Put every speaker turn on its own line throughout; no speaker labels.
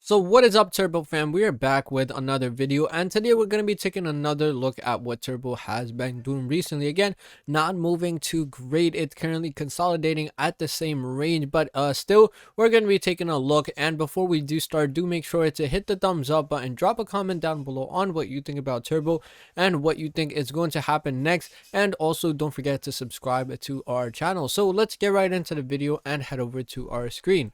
So what is up, Turbo fam? We are back with another video, and today we're going to be taking another look at what Turbo has been doing recently. Again, not moving too great. It's currently consolidating at the same range, but still we're going to be taking a look. And before we do start, do make sure to hit the thumbs up button, drop a comment down below on what you think about Turbo and what you think is going to happen next, and also don't forget to subscribe to our channel. So let's get right into the video and head over to our screen.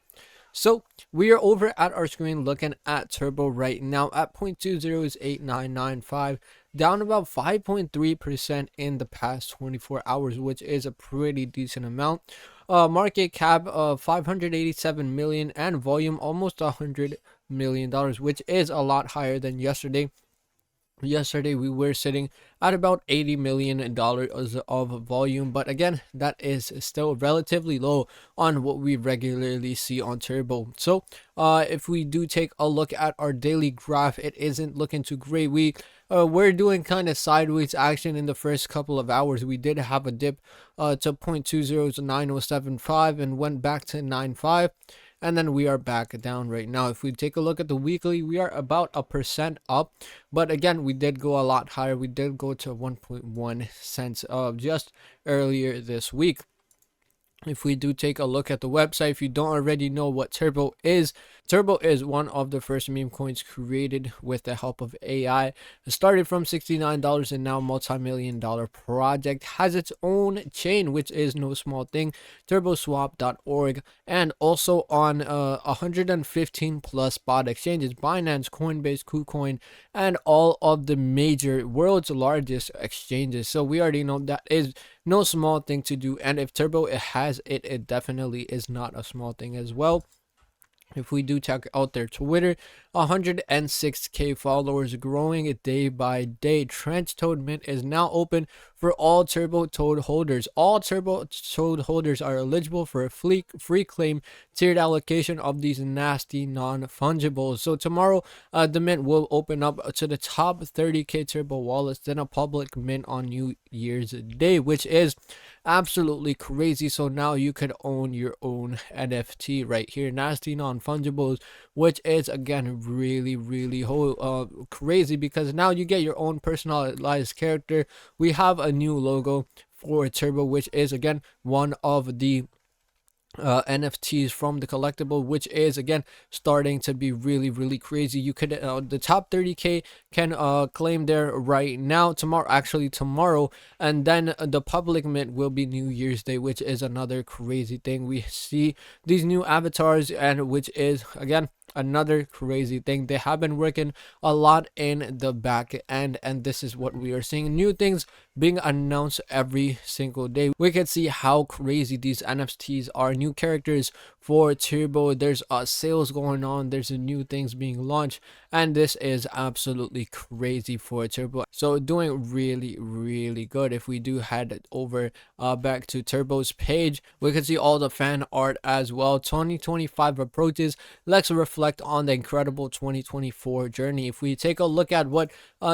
So we are over at our screen looking at Turbo right now at 0.20 is 8995, down about 5.3% in the past 24 hours, which is a pretty decent amount. Market cap of 587 million and volume almost $100 million, which is a lot higher than yesterday. Yesterday we were sitting at about $80 million of volume, but again, that is still relatively low on what we regularly see on Turbo. So if we do take a look at our daily graph, it isn't looking too great. We're doing kind of sideways action in the first couple of hours. We did have a dip to 0.20 to 9075 and went back to 95. And then we are back down right now. If we take a look at the weekly, we are about 1% up, but again, we did go a lot higher. We did go to 1.1 cents just earlier this week. If we do take a look at the website, if you don't already know what Turbo is one of the first meme coins created with the help of AI. It started from $69 and now multi-million-dollar project. Has its own chain, which is no small thing, turboswap.org, and also on 115 plus spot exchanges, Binance, Coinbase, KuCoin, and all of the major world's largest exchanges. So we already know that is no small thing to do, and if Turbo it definitely is not a small thing as well. If we do check out their Twitter, 106k followers, growing day by day. Trench Toad Mint is now open for all Turbo Toad holders. All Turbo Toad holders are eligible for a free claim tiered allocation of these nasty non-fungibles. So tomorrow, the mint will open up to the top 30k Turbo wallets, then a public mint on New Year's Day, which is absolutely crazy. So now you could own your own NFT right here, nasty non-fungibles, which is again really crazy, because now you get your own personalized character. We have a new logo for Turbo, which is again one of the NFTs from the collectible, which is again starting to be really crazy. You could the top 30k can claim there right now, tomorrow, and then the public mint will be New Year's Day, which is another crazy thing. We see these new avatars, and which is again another crazy thing. They have been working a lot in the back end, and this is what we are seeing, new things being announced every single day. We can see how crazy these NFTs are, new characters for Turbo. There's sales going on, there's new things being launched, and this is absolutely crazy for Turbo. So doing really good. If we do head over back to Turbo's page, we can see all the fan art as well. 2025 approaches. Let's reflect on the incredible 2024 journey. If we take a look at what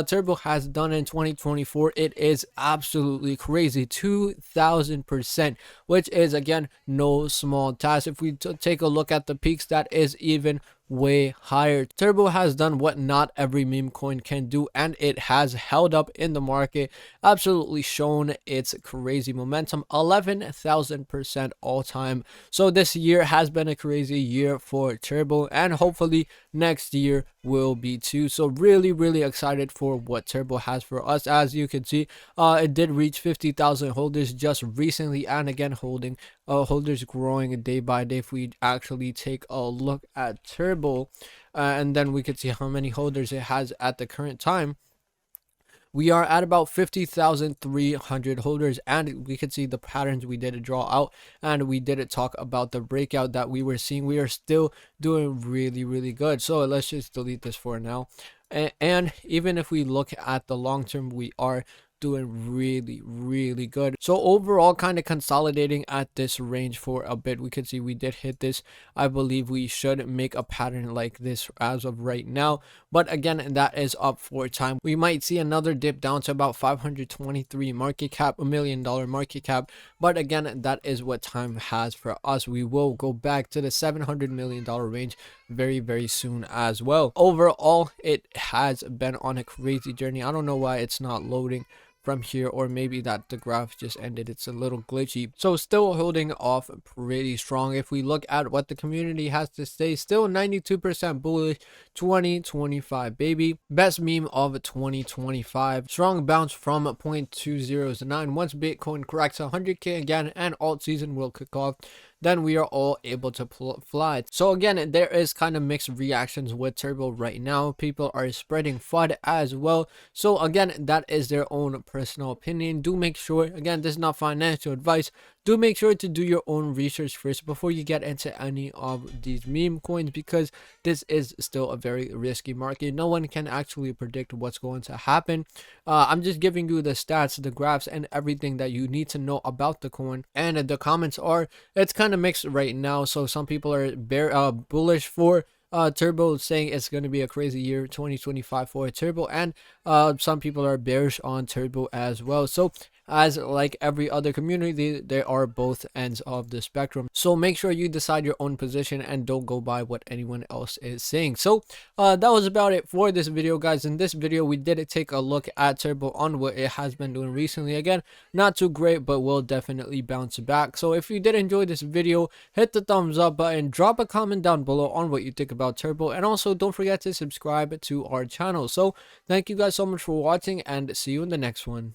Turbo has done in 2024, it is absolutely crazy, 2000%, which is again no small task. If we take a look at the peaks, that is even way higher. Turbo has done what not every meme coin can do, and it has held up in the market, absolutely shown its crazy momentum, 11,000% all time. So this year has been a crazy year for Turbo, and hopefully next year will be too. So really excited for what Turbo has for us. As you can see, it did reach 50,000 holders just recently, and again holders growing day by day. If we actually take a look at Turbo, and then we could see how many holders it has at the current time. We are at about 50,300 holders, and we can see the patterns we did draw out, and we did talk about the breakout that we were seeing. We are still doing really good. So let's just delete this for now. And even if we look at the long term, we are doing really good. So overall, kind of consolidating at this range for a bit. We can see we did hit this. I believe we should make a pattern like this as of right now, but again, that is up for time. We might see another dip down to about 523 market cap, $1 million market cap, but again, that is what time has for us. We will go back to the $700 million range very soon as well. Overall, it has been on a crazy journey. I don't know why it's not loading from here, or maybe that the graph just ended. It's a little glitchy. So still holding off pretty strong. If we look at what the community has to say, still 92% bullish. 2025 baby, best meme of 2025. Strong bounce from 0.2009. Once Bitcoin cracks 100k again and alt season will kick off, then we are all able to fly. So again, there is kind of mixed reactions with Turbo right now. People are spreading FUD as well. So again, that is their own personal opinion. Do make sure, again, this is not financial advice. Do make sure to do your own research first before you get into any of these meme coins, because this is still a very risky market. No one can actually predict what's going to happen. I'm just giving you the stats, the graphs, and everything that you need to know about the coin. And the comments are, it's kind of mixed right now. So some people are bullish for Turbo, saying it's going to be a crazy year 2025 for Turbo, and some people are bearish on Turbo as well. So as like every other community, there are both ends of the spectrum. So make sure you decide your own position and don't go by what anyone else is saying. So that was about it for this video, guys. In this video, we did take a look at Turbo on what it has been doing recently. Again, not too great, but will definitely bounce back. So if you did enjoy this video, hit the thumbs up button, drop a comment down below on what you think about Turbo, and also don't forget to subscribe to our channel. So thank you guys so much for watching, and see you in the next one.